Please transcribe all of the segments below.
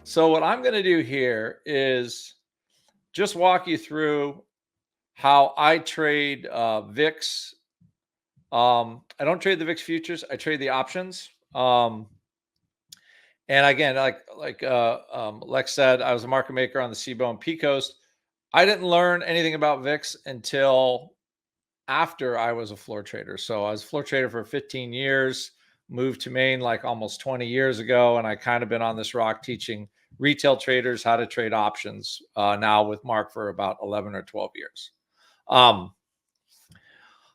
So what I'm going to do here is just walk you through how I trade VIX. I don't trade the VIX futures. I trade the options. And again, like Lex said, I was a market maker on the Seabow and P Coast. I didn't learn anything about VIX until after I was a floor trader. So I was a floor trader for 15 years, moved to Maine like almost 20 years ago. And I kind of been on this rock teaching retail traders how to trade options now with Mark for about 11 or 12 years.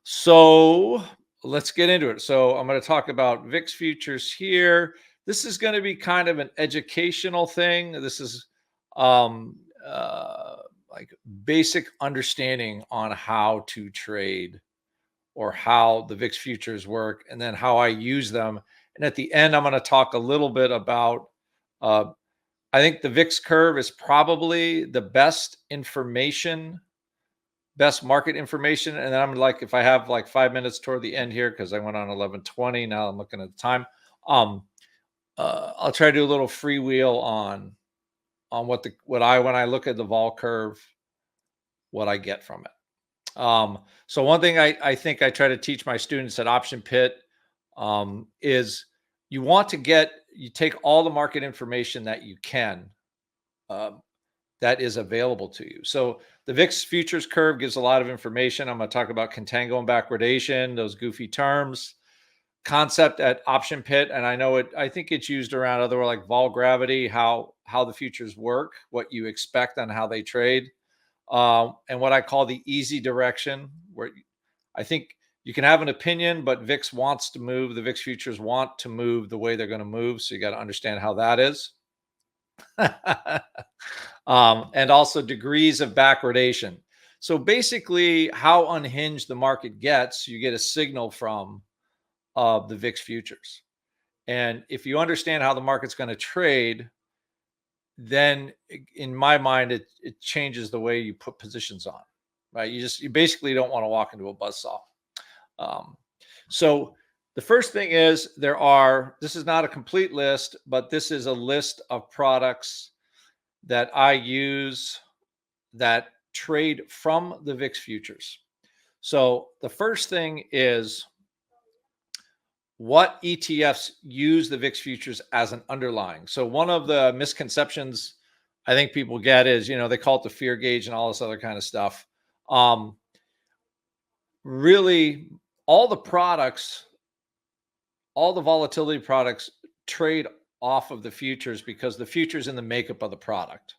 So let's get into it. So I'm going to talk about VIX futures here. This is going to be kind of an educational thing. This is like basic understanding on how to trade or how the VIX futures work, and then how I use them. And at the end, I'm going to talk a little bit about, I think the VIX curve is probably the best market information. And then I'm like, if I have like 5 minutes toward the end here, because I went on 11:20, now I'm looking at the time. I'll try to do a little freewheel on when I look at the vol curve, what I get from it. So one thing I think I try to teach my students at Option Pit is you take all the market information that you can, that is available to you. So the VIX futures curve gives a lot of information. I'm going to talk about contango and backwardation, those goofy terms, concept at Option Pit. And I think it's used around other like vol gravity, how the futures work, what you expect on how they trade. And what I call the easy direction, where I think you can have an opinion, but VIX wants to move. The VIX futures want to move the way they're going to move. So you got to understand how that is. And also degrees of backwardation. So basically, how unhinged the market gets, you get a signal from the VIX futures. And if you understand how the market's going to trade, then in my mind, it changes the way you put positions on, right? You basically don't want to walk into a buzzsaw. So the first thing is this is not a complete list, but this is a list of products that I use that trade from the VIX futures. So the first thing is, what ETFs use the VIX futures as an underlying. So one of the misconceptions I think people get is, they call it the fear gauge and all this other kind of stuff. Really, all the volatility products trade off of the futures because the futures in the makeup of the product.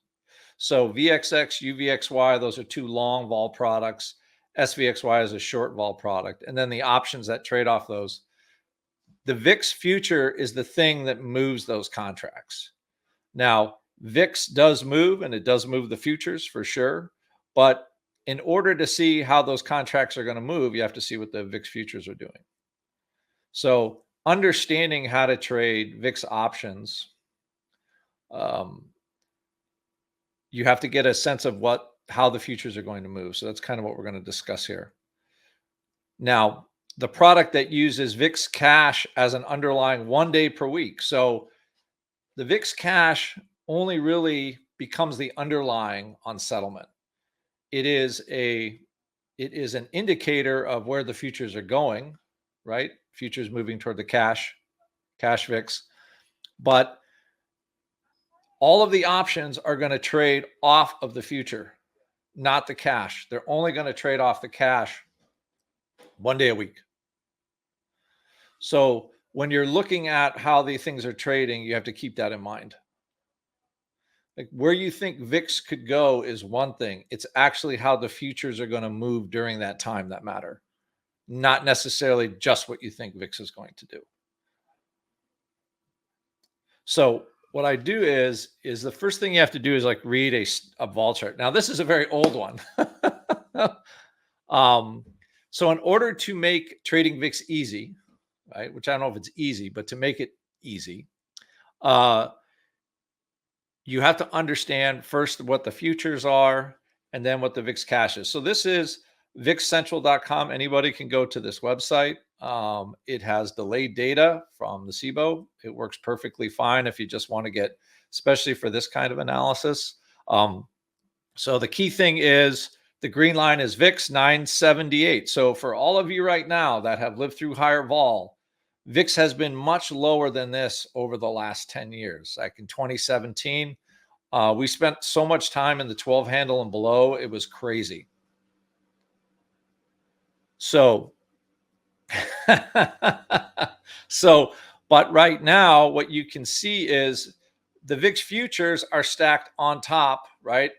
So VXX, UVXY, those are two long vol products. SVXY is a short vol product. And then the options that trade off those. The VIX future is the thing that moves those contracts. Now, VIX does move, and it does move the futures for sure. But in order to see how those contracts are going to move, you have to see what the VIX futures are doing. So understanding how to trade VIX options, you have to get a sense of how the futures are going to move. So that's kind of what we're going to discuss here. Now, the product that uses VIX cash as an underlying 1 day per week. So the VIX cash only really becomes the underlying on settlement. It is an indicator of where the futures are going, right? Futures moving toward the cash VIX. But all of the options are going to trade off of the future, not the cash. They're only going to trade off the cash 1 day a week. So when you're looking at how these things are trading, you have to keep that in mind. Like where you think VIX could go is one thing. It's actually how the futures are going to move during that time that matter, not necessarily just what you think VIX is going to do. So what I do is the first thing you have to do is like read a vol chart. Now this is a very old one. So in order to make trading VIX easy, right, which I don't know if it's easy, but to make it easy, you have to understand first what the futures are and then what the VIX cash is. So this is VIXCentral.com. Anybody can go to this website. It has delayed data from the SIBO. It works perfectly fine if you just want to get, especially for this kind of analysis. So the key thing is the green line is VIX 978. So for all of you right now that have lived through higher vol, VIX has been much lower than this over the last 10 years. Like in 2017, we spent so much time in the 12 handle and below, it was crazy. So, but right now, what you can see is the VIX futures are stacked on top, right?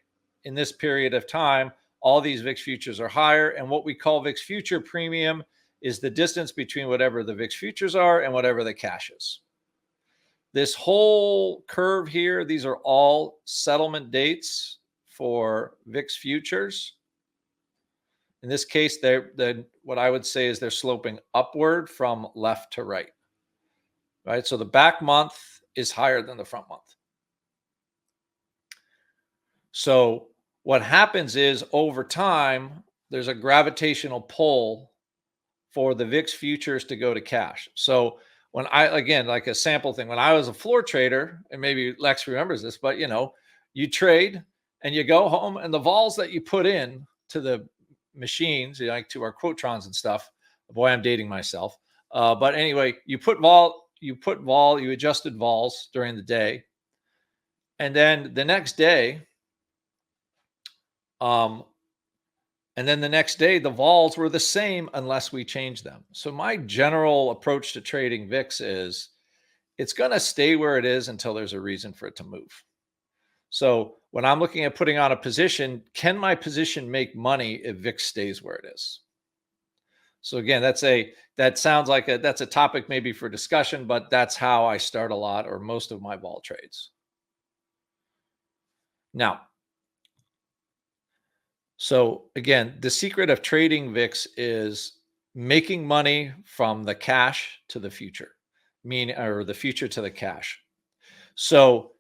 In this period of time, all these VIX futures are higher. And what we call VIX future premium is the distance between whatever the VIX futures are and whatever the cash is. This whole curve here, these are all settlement dates for VIX futures. In this case, what I would say is they're sloping upward from left to right. Right? So the back month is higher than the front month. So what happens is over time, there's a gravitational pull for the VIX futures to go to cash. So when again, like a sample thing, when I was a floor trader, and maybe Lex remembers this, but you trade and you go home and the vols that you put in to the machines, like to our quotrons and stuff, boy, I'm dating myself. But anyway, you adjusted vols during the day. And then the next day, the vols were the same unless we changed them. So my general approach to trading VIX is it's going to stay where it is until there's a reason for it to move. So when I'm looking at putting on a position, can my position make money if VIX stays where it is? So again, that sounds like that's a topic maybe for discussion, but that's how I start a lot or most of my vol trades. Now, so again, the secret of trading VIX is making money from the cash to the future, or the future to the cash. So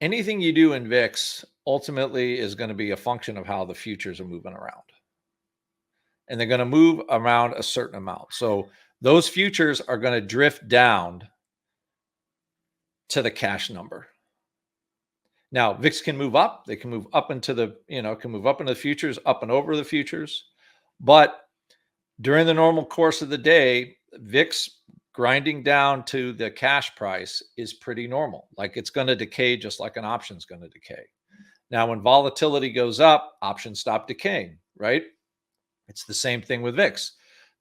anything you do in VIX ultimately is going to be a function of how the futures are moving around. And they're going to move around a certain amount. So those futures are going to drift down to the cash number. Now, VIX can move up. They can move up into the, can move up into the futures, up and over the futures. But during the normal course of the day, VIX grinding down to the cash price is pretty normal. Like it's going to decay just like an option is going to decay. Now, when volatility goes up, options stop decaying, right? It's the same thing with VIX.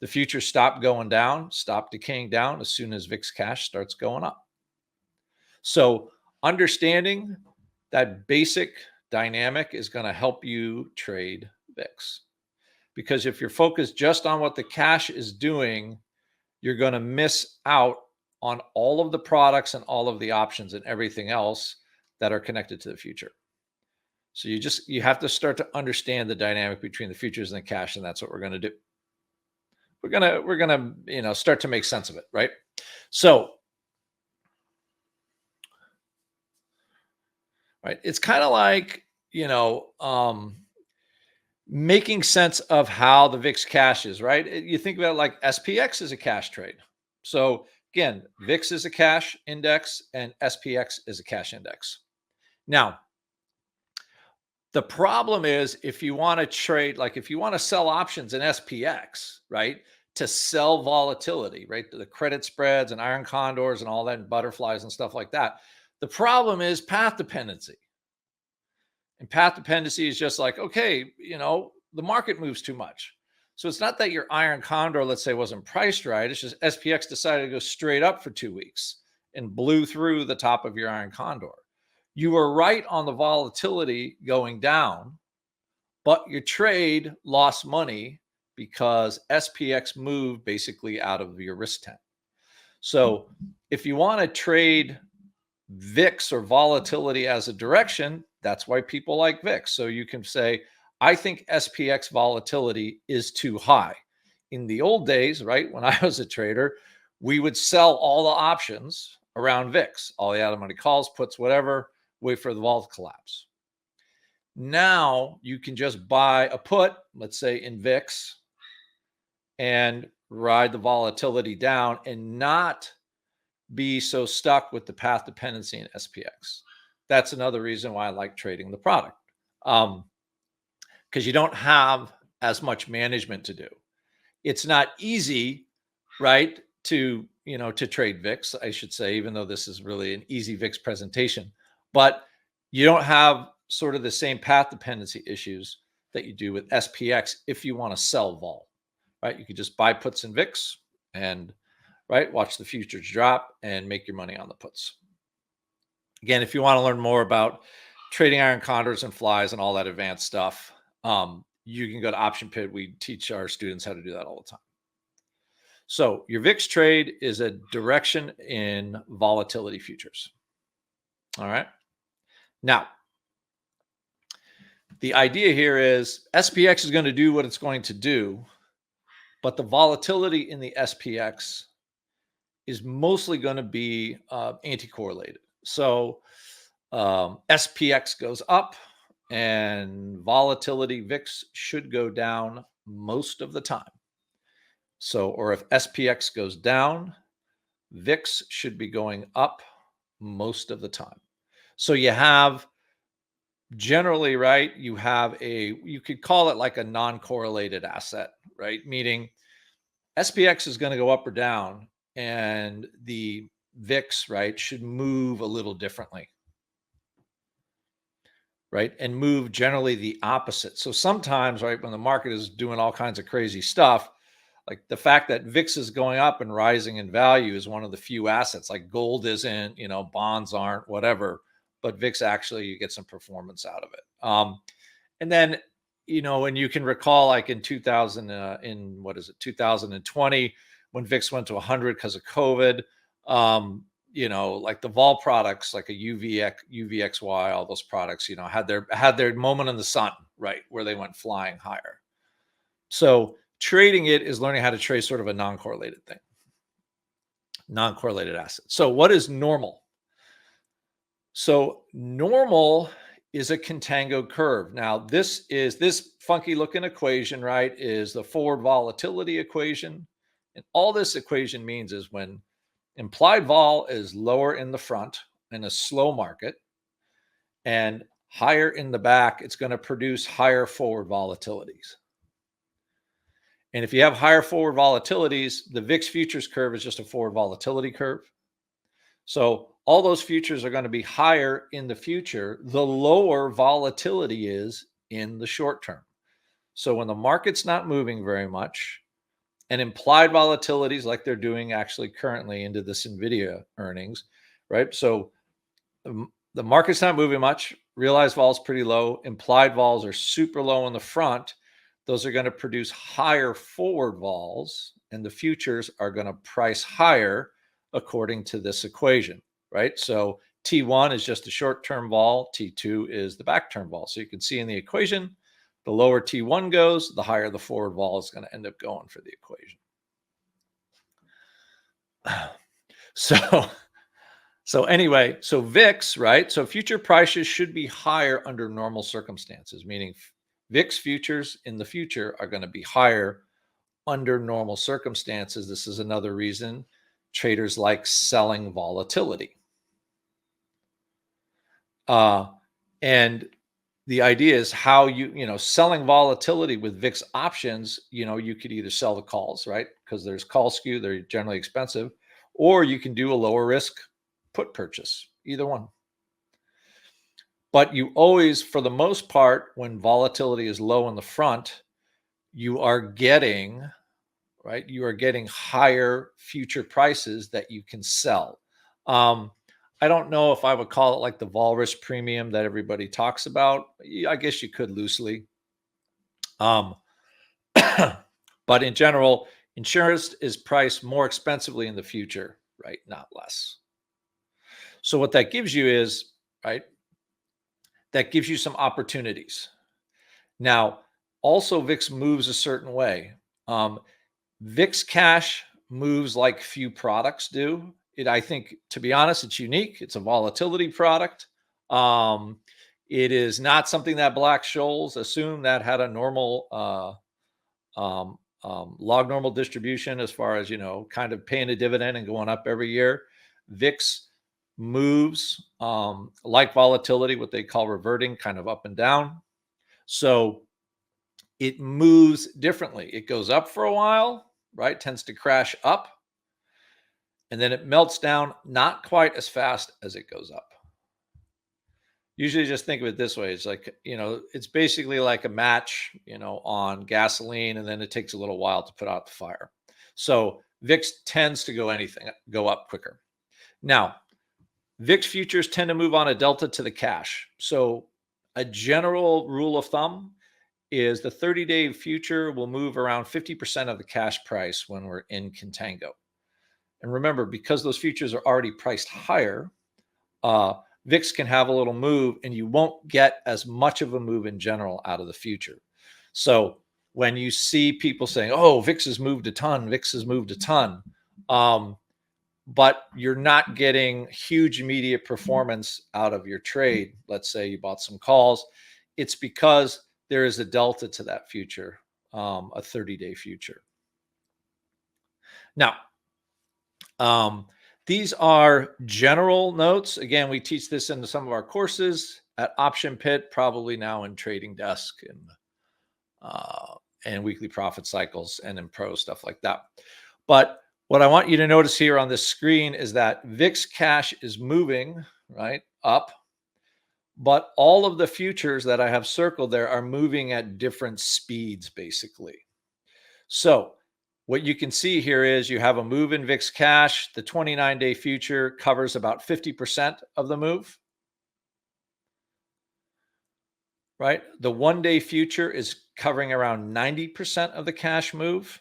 The futures stop going down, stop decaying down as soon as VIX cash starts going up. So understanding that basic dynamic is going to help you trade VIX. Because if you're focused just on what the cash is doing, you're going to miss out on all of the products and all of the options and everything else that are connected to the future. So you have to start to understand the dynamic between the futures and the cash, and that's what we're going to do. We're going to start to make sense of it, right? So right, it's kind of like, making sense of how the VIX cash is, right? You think about it like SPX is a cash trade. So again, VIX is a cash index and SPX is a cash index. Now, the problem is if you want to trade, like if you want to sell options in SPX, right, to sell volatility, right, the credit spreads and iron condors and all that and butterflies and stuff like that, the problem is path dependency. And path dependency is just like, okay, the market moves too much. So it's not that your iron condor, let's say, wasn't priced right. It's just SPX decided to go straight up for 2 weeks and blew through the top of your iron condor. You were right on the volatility going down, but your trade lost money because SPX moved basically out of your risk tent. So if you want to trade VIX or volatility as a direction, that's why people like VIX. So you can say, I think SPX volatility is too high. In the old days, right, when I was a trader, we would sell all the options around VIX, all the out-of-money calls, puts, whatever, wait for the vol to collapse. Now you can just buy a put, let's say in VIX, and ride the volatility down and not be so stuck with the path dependency in SPX. That's another reason why I like trading the product. Because you don't have as much management to do. It's not easy, right, to trade VIX, I should say, even though this is really an easy VIX presentation. But you don't have sort of the same path dependency issues that you do with SPX if you want to sell vol, right? You could just buy puts in VIX and, right, watch the futures drop and make your money on the puts. Again, if you want to learn more about trading iron condors and flies and all that advanced stuff, you can go to Option Pit. We teach our students how to do that all the time. So your VIX trade is a direction in volatility futures. All right. Now, the idea here is SPX is going to do what it's going to do, but the volatility in the SPX is mostly going to be anti-correlated. So SPX goes up and volatility VIX should go down most of the time. So, or if SPX goes down, VIX should be going up most of the time. So you have generally, right, you could call it like a non-correlated asset, right? Meaning SPX is going to go up or down and the VIX, right, should move a little differently, right? And move generally the opposite. So sometimes, right, when the market is doing all kinds of crazy stuff, like the fact that VIX is going up and rising in value is one of the few assets, like gold isn't, bonds aren't, whatever, but VIX actually, you get some performance out of it. And then, and you can recall like in 2020, when VIX went to 100 because of COVID, like the vol products, like a UVXY, all those products, had their moment in the sun, right, where they went flying higher. So trading it is learning how to trade sort of a non-correlated thing, non-correlated asset. So what is normal? So normal is a contango curve. Now, this funky looking equation, right, is the forward volatility equation. And all this equation means is when implied vol is lower in the front in a slow market and higher in the back, it's going to produce higher forward volatilities. And if you have higher forward volatilities, the VIX futures curve is just a forward volatility curve. So all those futures are going to be higher in the future, the lower volatility is in the short term. So when the market's not moving very much and implied volatilities like they're doing actually currently into this NVIDIA earnings, right? So the market's not moving much, realized vol is pretty low, implied vols are super low in the front. Those are going to produce higher forward vols, and the futures are going to price higher according to this equation, right? So T1 is just a short-term vol, T2 is the back-term vol. So you can see in the equation, the lower T1 goes, the higher the forward vol is going to end up going for the equation. So anyway, so VIX, right? So future prices should be higher under normal circumstances, meaning VIX futures in the future are going to be higher under normal circumstances. This is another reason traders like selling volatility. And the idea is how selling volatility with VIX options, you could either sell the calls, right? Because there's call skew, they're generally expensive, or you can do a lower risk put purchase, either one. But you always, for the most part, when volatility is low in the front, you are getting, right? You are getting higher future prices that you can sell. I don't know if I would call it like the vol risk premium that everybody talks about. I guess you could loosely. But in general, insurance is priced more expensively in the future, right? Not less. So what that gives you is, right, that gives you some opportunities. Now, also VIX moves a certain way. VIX cash moves like few products do. I think, to be honest, it's unique. It's a volatility product. It is not something that Black-Scholes assumed that had a normal log normal distribution as far as, kind of paying a dividend and going up every year. VIX moves like volatility, what they call reverting, kind of up and down. So it moves differently. It goes up for a while, right? Tends to crash up, and then it melts down, not quite as fast as it goes up. Usually just think of it this way. It's like, it's basically like a match, on gasoline, and then it takes a little while to put out the fire. So VIX tends to go up quicker. Now, VIX futures tend to move on a delta to the cash. So a general rule of thumb is the 30-day future will move around 50% of the cash price when we're in Contango. And remember, because those futures are already priced higher, VIX can have a little move, and you won't get as much of a move in general out of the future. So when you see people saying, oh, VIX has moved a ton, VIX has moved a ton, but you're not getting huge immediate performance out of your trade. Let's say you bought some calls. It's because there is a delta to that future, a 30-day future. Now, these are general notes. Again, we teach this in some of our courses at Option Pit, probably now in Trading Desk and Weekly Profit Cycles and in Pro, stuff like that. But what I want you to notice here on this screen is that VIX cash is moving, right, up, but all of the futures that I have circled there are moving at different speeds, basically. So what you can see here is you have a move in VIX cash. The 29-day future covers about 50% of the move, right? The one-day future is covering around 90% of the cash move.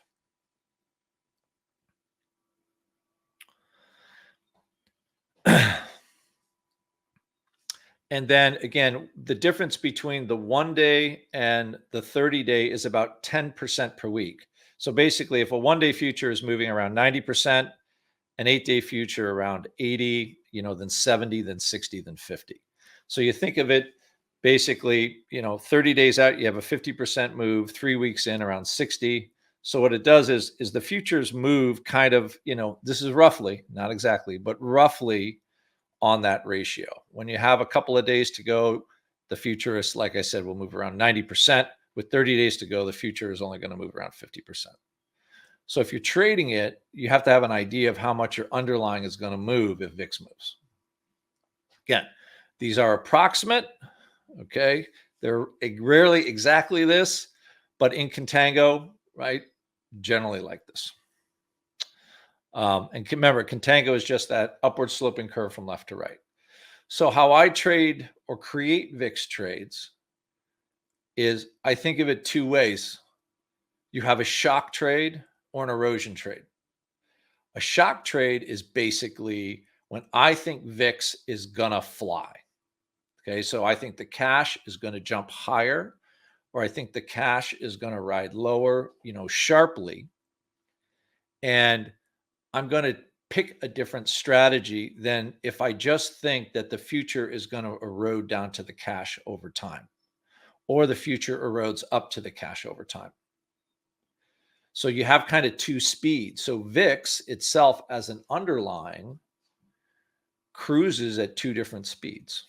And then again, the difference between the 1 day and the 30-day is about 10% per week. So basically, if a 1-day future is moving around 90%, an 8-day future around 80, then 70, then 60, then 50. So you think of it basically, 30 days out, you have a 50% move, 3 weeks in around 60. So what it does is the futures move kind of, this is roughly, not exactly, but roughly on that ratio. When you have a couple of days to go, the future is, like I said, will move around 90%. With 30 days to go, the future is only going to move around 50%. So if you're trading it, you have to have an idea of how much your underlying is going to move if VIX moves. Again, these are approximate, okay? They're rarely exactly this, but in Contango, right, generally like this. And remember, Contango is just that upward sloping curve from left to right. So how I trade or create VIX trades is I think of it two ways. You have a shock trade or an erosion trade. A shock trade is basically when I think VIX is going to fly. Okay, so I think the cash is going to jump higher, or I think the cash is going to ride lower, sharply. And I'm going to pick a different strategy than if I just think that the future is going to erode down to the cash over time, or the future erodes up to the cash over time. So you have kind of two speeds. So VIX itself as an underlying cruises at two different speeds.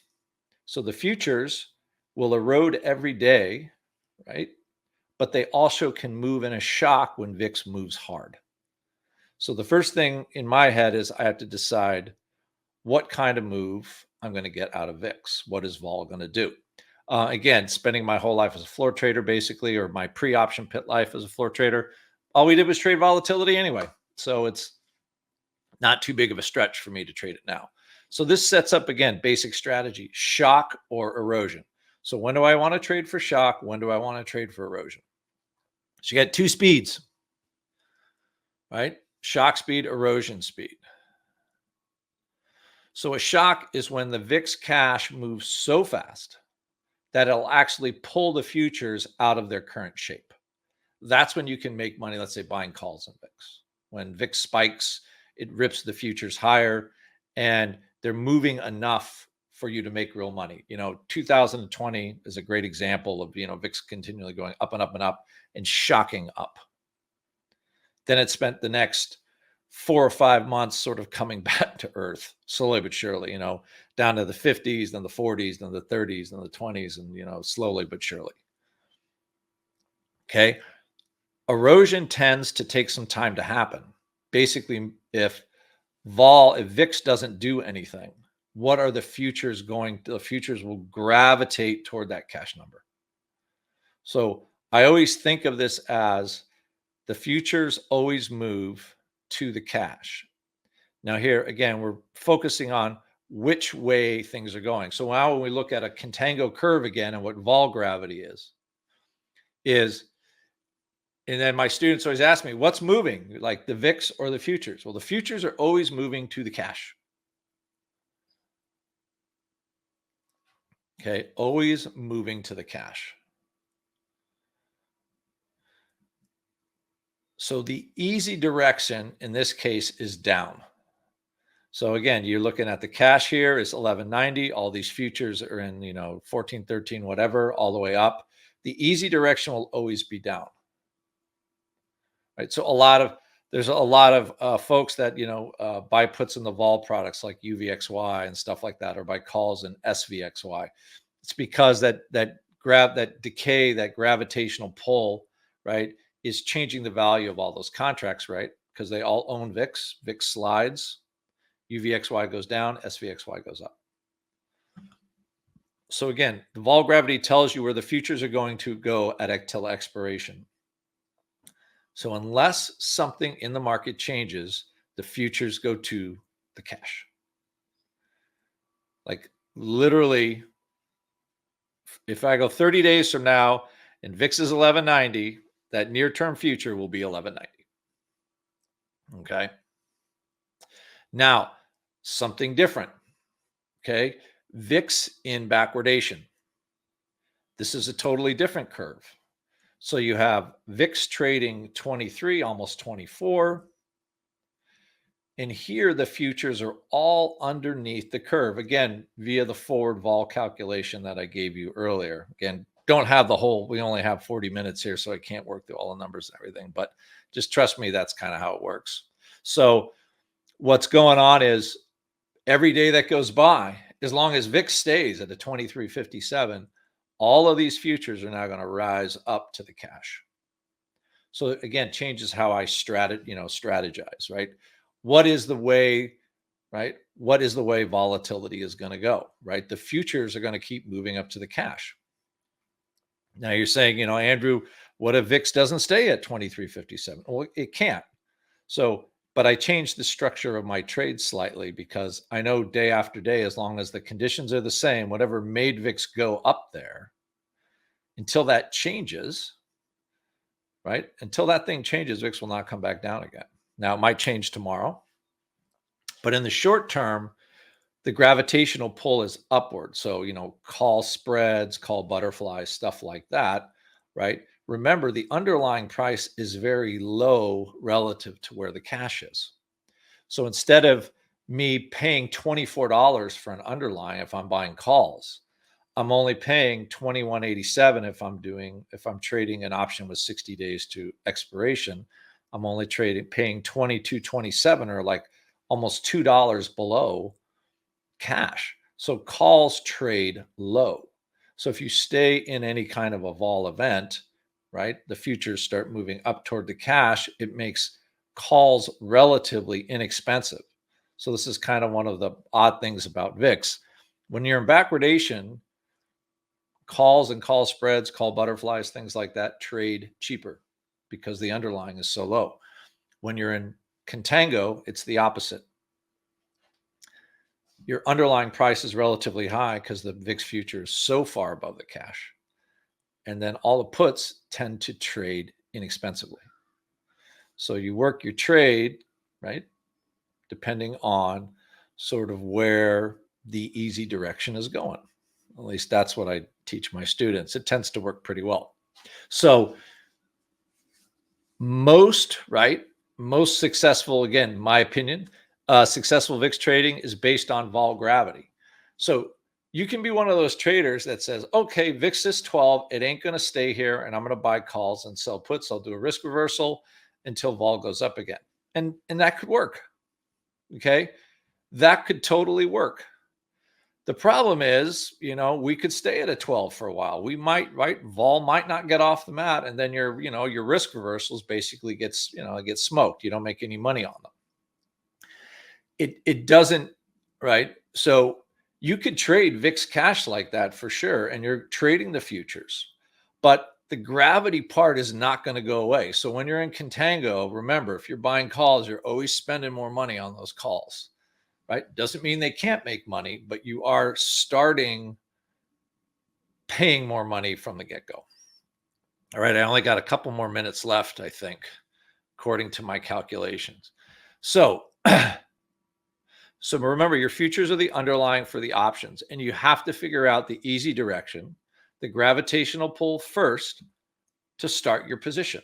So the futures will erode every day, right? But they also can move in a shock when VIX moves hard. So the first thing in my head is I have to decide what kind of move I'm going to get out of VIX. What is vol going to do? Again, spending my whole life as a floor trader, basically, or my pre-option pit life as a floor trader, all we did was trade volatility anyway. So it's not too big of a stretch for me to trade it now. So this sets up, again, basic strategy, shock or erosion. So when do I want to trade for shock? When do I want to trade for erosion? So you got two speeds, right? Shock speed, erosion speed. So a shock is when the VIX cash moves so fast that it'll actually pull the futures out of their current shape. That's when you can make money, let's say buying calls in VIX. When VIX spikes, it rips the futures higher, and they're moving enough for you to make real money. 2020 is a great example of, VIX continually going up and up and up and shocking up. Then it spent the next 4 or 5 months sort of coming back to earth, slowly but surely, down to the 50s, then the 40s, then the 30s, then the 20s, and, slowly but surely. Okay. Erosion tends to take some time to happen. Basically, if VIX doesn't do anything, what are the futures going to? The futures will gravitate toward that cash number. So I always think of this as the futures always move to the cash. Now, here again, we're focusing on which way things are going. So now when we look at a contango curve again and what vol gravity is, and then my students always ask me, what's moving, like the VIX or the futures? Well, the futures are always moving to the cash. Okay, always moving to the cash. So the easy direction in this case is down. So again, you're looking at the cash here is 1190. All these futures are in, 14, 13, whatever, all the way up. The easy direction will always be down. Right. So there's a lot of folks that, buy puts in the vol products like UVXY and stuff like that, or buy calls in SVXY. It's because that decay, that gravitational pull, right, is changing the value of all those contracts, right? Because they all own VIX. VIX slides, UVXY goes down, SVXY goes up. So again, the vol gravity tells you where the futures are going to go till expiration. So unless something in the market changes, the futures go to the cash. Like literally, if I go 30 days from now and VIX is 1190, that near-term future will be 1190. Okay. Now, something different. Okay. VIX in backwardation. This is a totally different curve. So you have VIX trading 23, almost 24. And here the futures are all underneath the curve, again, via the forward vol calculation that I gave you earlier. Again, don't have the whole, we only have 40 minutes here, so I can't work through all the numbers and everything, but just trust me, that's kind of how it works. So what's going on is every day that goes by, as long as VIX stays at a 23.57, all of these futures are now going to rise up to the cash. So again, changes how I strategize, right? What is the way, right? What is the way volatility is going to go, right? The futures are going to keep moving up to the cash. Now you're saying, Andrew, what if VIX doesn't stay at 23.57? Well, it can't. So, but I changed the structure of my trade slightly because I know day after day, as long as the conditions are the same, whatever made VIX go up there, until that changes, right? Until that thing changes, VIX will not come back down again. Now, it might change tomorrow, but in the short term, the gravitational pull is upward. So, call spreads, call butterflies, stuff like that, right? Remember, the underlying price is very low relative to where the cash is. So instead of me paying $24 for an underlying, if I'm buying calls, I'm only paying $21.87 if I'm trading an option with 60 days to expiration. I'm only paying $22.27, or like almost $2 below cash. So calls trade low. So if you stay in any kind of a vol event, right, the futures start moving up toward the cash, it makes calls relatively inexpensive. So this is kind of one of the odd things about VIX. When you're in backwardation, calls and call spreads, call butterflies, things like that trade cheaper because the underlying is so low. When you're in contango, it's the opposite. Your underlying price is relatively high because the VIX future is so far above the cash. And then all the puts tend to trade inexpensively. So you work your trade, right, depending on sort of where the easy direction is going. At least that's what I teach my students. It tends to work pretty well. So most successful, again, my opinion, successful VIX trading is based on vol gravity. So you can be one of those traders that says, okay, VIX is 12. It ain't going to stay here, and I'm going to buy calls and sell puts. I'll do a risk reversal, until vol goes up again. And that could work. Okay. That could totally work. The problem is, we could stay at a 12 for a while. We might, right? Vol might not get off the mat, and then your risk reversals basically gets smoked. You don't make any money on them. It doesn't, right? So you could trade VIX cash like that for sure, and you're trading the futures, but the gravity part is not going to go away. So when you're in Contango, remember, if you're buying calls, you're always spending more money on those calls. Right? Doesn't mean they can't make money, but you are starting paying more money from the get-go. All right, I only got a couple more minutes left, I think, according to my calculations. So, so remember, your futures are the underlying for the options, and you have to figure out the easy direction, the gravitational pull first to start your position.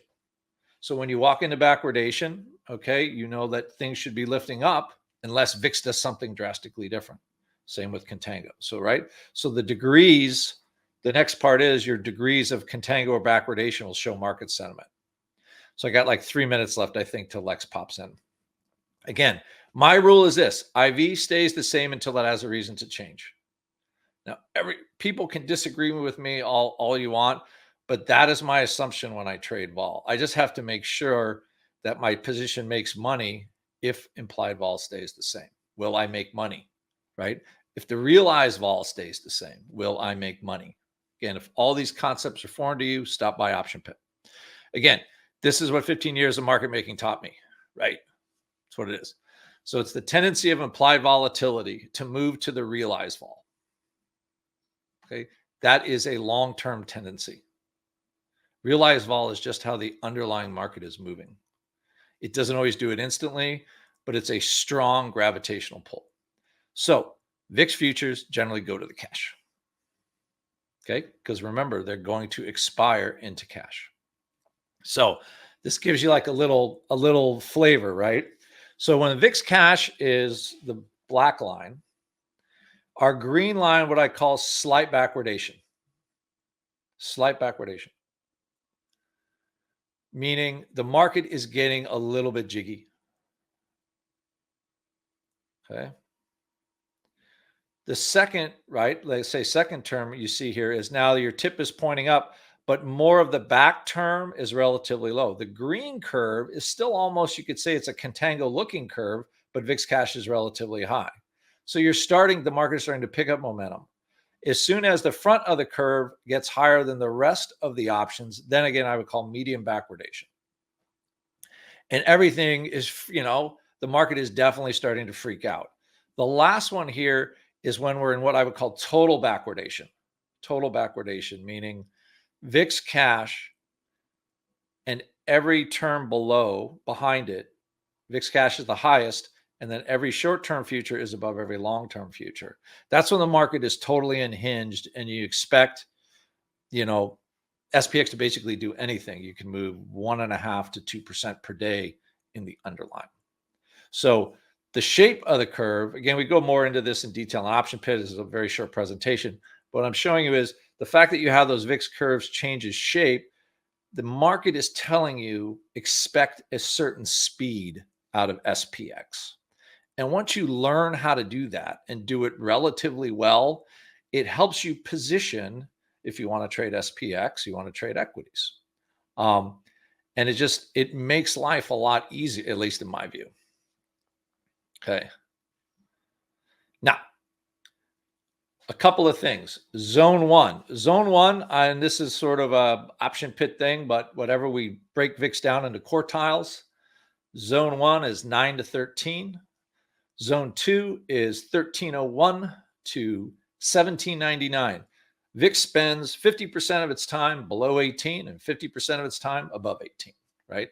So when you walk into backwardation, okay, you know that things should be lifting up unless VIX does something drastically different. Same with Contango. So, right? So the degrees, the next part is your degrees of Contango or backwardation will show market sentiment. So I got like 3 minutes left, I think, till Lex pops in. Again, my rule is this: IV stays the same until it has a reason to change. Now, people can disagree with me all you want, but that is my assumption when I trade vol. I just have to make sure that my position makes money if implied vol stays the same. Will I make money, right? If the realized vol stays the same, will I make money? Again, if all these concepts are foreign to you, stop by Option Pit. Again, this is what 15 years of market making taught me, right? That's what it is. So it's the tendency of implied volatility to move to the realized vol. Okay, that is a long-term tendency. Realized vol is just how the underlying market is moving. It doesn't always do it instantly, but it's a strong gravitational pull. So VIX futures generally go to the cash. Okay, because remember, they're going to expire into cash. So this gives you like a little flavor, right? So when the VIX cash is the black line, our green line, what I call slight backwardation. Slight backwardation. Meaning the market is getting a little bit jiggy. Okay. The second, right, let's say second term you see here is now your tip is pointing up, but more of the back term is relatively low. The green curve is still almost, you could say it's a contango looking curve, but VIX cash is relatively high. So the market is starting to pick up momentum. As soon as the front of the curve gets higher than the rest of the options, then again, I would call medium backwardation. And everything is, the market is definitely starting to freak out. The last one here is when we're in what I would call total backwardation. Total backwardation, meaning VIX cash and every term behind it, VIX cash is the highest, and then every short-term future is above every long-term future. That's when the market is totally unhinged and you expect, SPX to basically do anything. You can move 1.5% to 2% per day in the underlying. So the shape of the curve, again, we go more into this in detail on Option Pit. This is a very short presentation. But what I'm showing you is the fact that you have those VIX curves changes shape. The market is telling you expect a certain speed out of SPX. And once you learn how to do that and do it relatively well, it helps you position if you want to trade SPX, you want to trade equities. And it makes life a lot easier, at least in my view. Okay. Now, a couple of things. Zone one, and this is sort of a Option Pit thing, but whatever, we break VIX down into quartiles. Zone 1 is 9 to 13. Zone 2 is 1301 to 1799. VIX spends 50% of its time below 18 and 50% of its time above 18, right?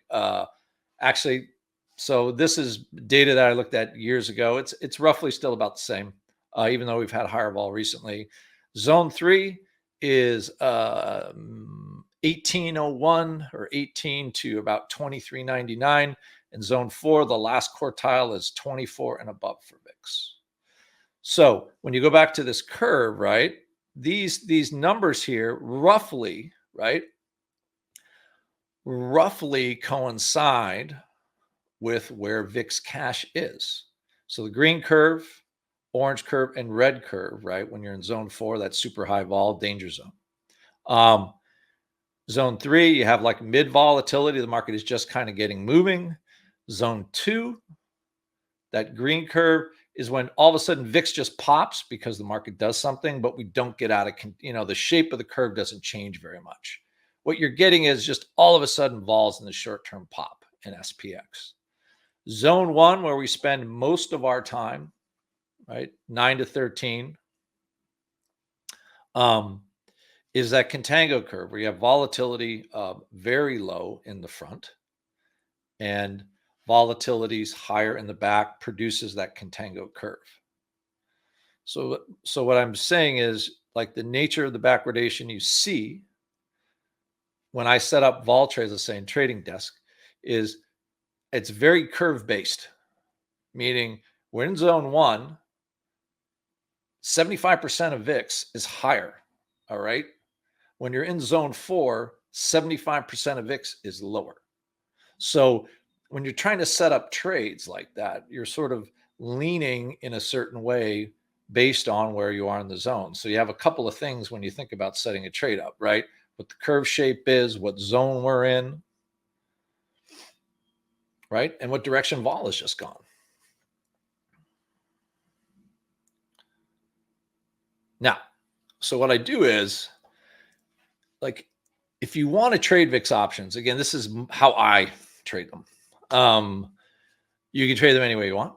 Actually, so this is data that I looked at years ago. It's roughly still about the same, even though we've had higher vol recently. Zone 3 is 1801 or 18 to about 2399. And zone 4, the last quartile, is 24 and above for VIX. So when you go back to this curve, right, these numbers here roughly, right, roughly coincide with where VIX cash is. So the green curve, orange curve, and red curve, right? When you're in zone 4, that's super high vol, danger zone. Zone 3, you have like mid volatility. The market is just kind of getting moving. Zone 2, that green curve, is when all of a sudden VIX just pops because the market does something, but we don't get out of, the shape of the curve doesn't change very much. What you're getting is just all of a sudden vols in the short-term pop in SPX. Zone 1, where we spend most of our time, right, 9 to 13, is that Contango curve where you have volatility very low in the front and volatility's higher in the back, produces that Contango curve. So what I'm saying is, like, the nature of the backwardation you see when I set up vol trades, let's say in trading desk, is it's very curve based, meaning we're in zone 1, 75% of VIX is higher. All right. When you're in zone 4, 75% of VIX is lower. So when you're trying to set up trades like that, you're sort of leaning in a certain way based on where you are in the zone. So you have a couple of things when you think about setting a trade up, right? What the curve shape is, what zone we're in, right? And what direction vol has just gone. Now, so what I do is, like, if you want to trade VIX options, again, this is how I trade them. You can trade them any way you want.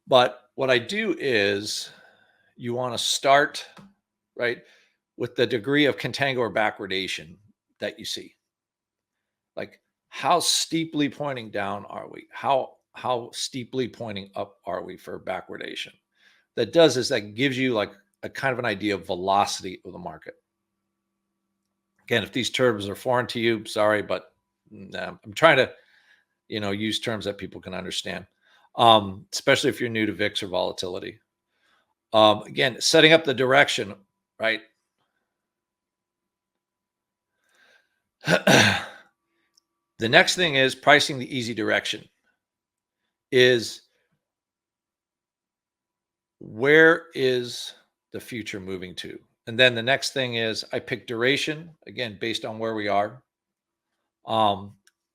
But what I do is, you want to start, right, with the degree of contango or backwardation that you see. Like, how steeply pointing down are we? How steeply pointing up are we for backwardation? That does is that gives you like a kind of an idea of velocity of the market. Again, if these terms are foreign to you, sorry, but I'm trying to, use terms that people can understand, especially if you're new to VIX or volatility. Again, setting up the direction, right? The next thing is pricing the easy direction. Is where is the future moving to? And then the next thing is I pick duration, again, based on where we are,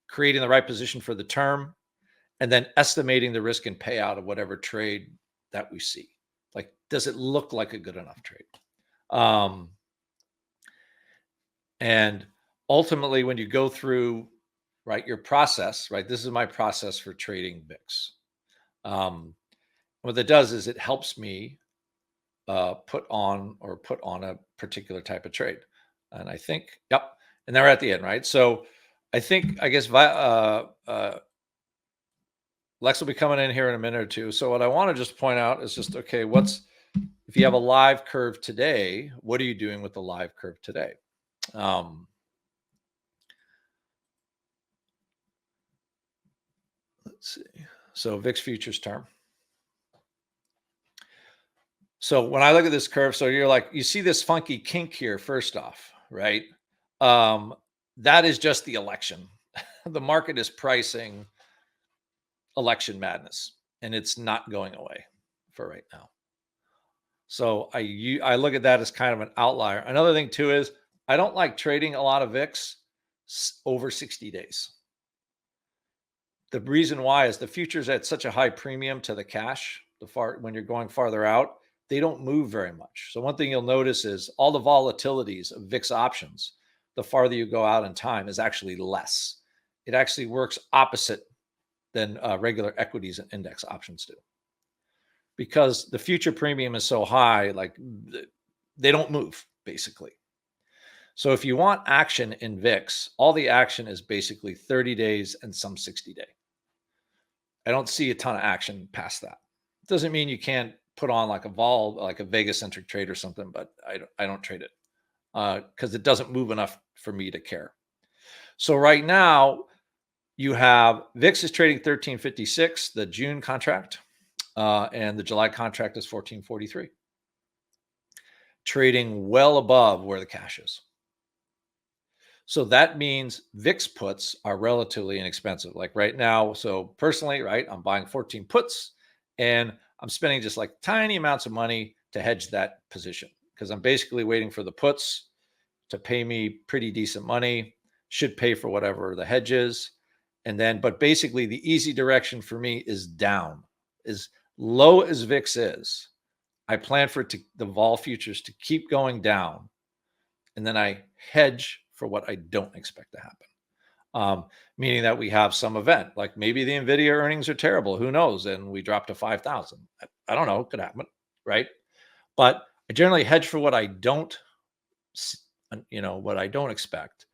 creating the right position for the term, and then estimating the risk and payout of whatever trade that we see. Like, does it look like a good enough trade? And ultimately, when you go through, right, your process, right, this is my process for trading VIX. What that does is it helps me put on a particular type of trade. And I think, yep. And then we're at the end, right? So I guess Lex will be coming in here in a minute or two. So what I want to just point out is just, okay, if you have a live curve today, what are you doing with the live curve today? Let's see. So VIX futures term. So when I look at this curve, so you're like, you see this funky kink here, first off, right? That is just the election. The market is pricing election madness, and it's not going away for right now. So I look at that as kind of an outlier. Another thing too is I don't like trading a lot of VIX over 60 days. The reason why is the futures at such a high premium to the cash, when you're going farther out, they don't move very much. So one thing you'll notice is all the volatilities of VIX options, the farther you go out in time, is actually less. It actually works opposite than regular equities and index options do. Because the future premium is so high, like, they don't move, basically. So if you want action in VIX, all the action is basically 30 days and some 60 day. I don't see a ton of action past that. Doesn't mean you can't put on like a vol, like a Vegas centric trade or something, but I don't trade it because it doesn't move enough for me to care. So right now you have VIX is trading 1356, the June contract, and the July contract is 1443, trading well above where the cash is. So that means VIX puts are relatively inexpensive. Like right now, so personally, right, I'm buying 14 puts and I'm spending just like tiny amounts of money to hedge that position because I'm basically waiting for the puts to pay me pretty decent money, should pay for whatever the hedge is. And then, but basically, the easy direction for me is down. As low as VIX is, I plan for it to, the vol futures to keep going down. And then I hedge for what I don't expect to happen. Meaning that we have some event, like maybe the NVIDIA earnings are terrible. Who knows? And we drop to 5,000. I don't know. It could happen. Right. But I generally hedge for what I don't, what I don't expect,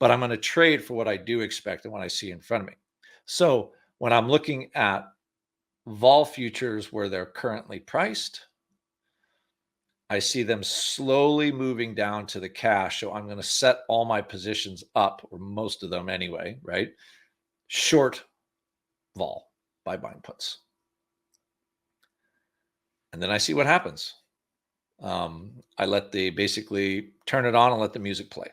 but I'm going to trade for what I do expect and what I see in front of me. So when I'm looking at vol futures where they're currently priced, I see them slowly moving down to the cash. So I'm going to set all my positions up, or most of them anyway, right? Short vol by buying puts. And then I see what happens. I basically turn it on and let the music play.